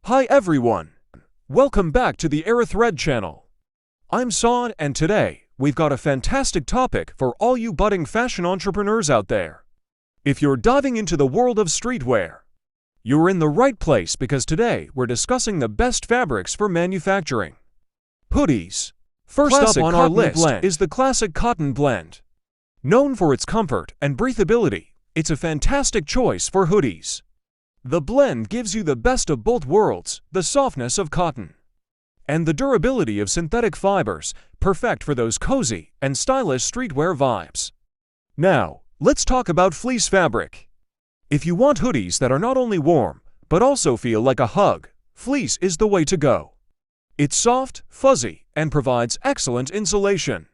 Hi everyone! Welcome back to the Aerithread channel. I'm Son, and today we've got a fantastic topic for all you budding fashion entrepreneurs out there. If you're diving into the world of streetwear, you're in the right place because today we're discussing the best fabrics for manufacturing. Hoodies. First up on our list is the classic cotton blend. Known for its comfort and breathability, it's a fantastic choice for hoodies. The blend gives you the best of both worlds, the softness of cotton and the durability of synthetic fibers, perfect for those cozy and stylish streetwear vibes. Now, let's talk about fleece fabric. If you want hoodies that are not only warm, but also feel like a hug, fleece is the way to go. It's soft, fuzzy, and provides excellent insulation.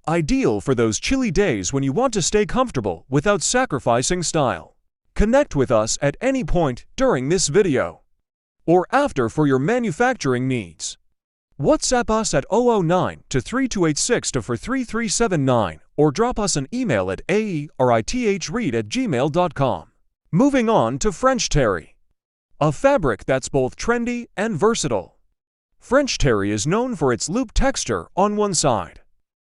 Ideal for those chilly days when you want to stay comfortable without sacrificing style. Connect with us at any point during this video or after for your manufacturing needs. WhatsApp us at 009-3286-43379 or drop us an email at aerithread@gmail.com. Moving on to French terry, a fabric that's both trendy and versatile. French terry is known for its loop texture on one side,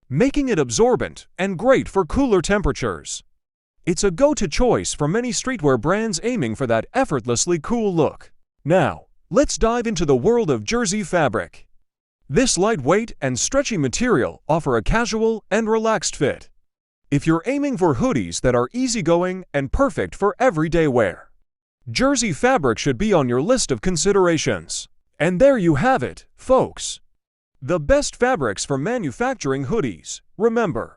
making it absorbent and great for cooler temperatures. It's a go-to choice for many streetwear brands aiming for that effortlessly cool look. Now, let's dive into the world of jersey fabric. This lightweight and stretchy material offers a casual and relaxed fit. If you're aiming for hoodies that are easygoing and perfect for everyday wear, jersey fabric should be on your list of considerations. And there you have it, folks. The best fabrics for manufacturing hoodies. Remember,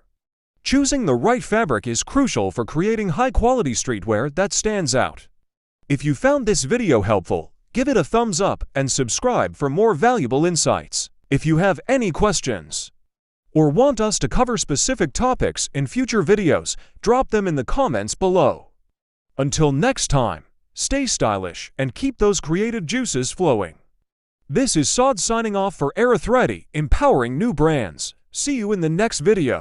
choosing the right fabric is crucial for creating high-quality streetwear that stands out. If you found this video helpful, give it a thumbs up and subscribe for more valuable insights. If you have any questions or want us to cover specific topics in future videos, drop them in the comments below. Until next time, stay stylish and keep those creative juices flowing. This is Sod signing off for Aerithread, empowering new brands. See you in the next video.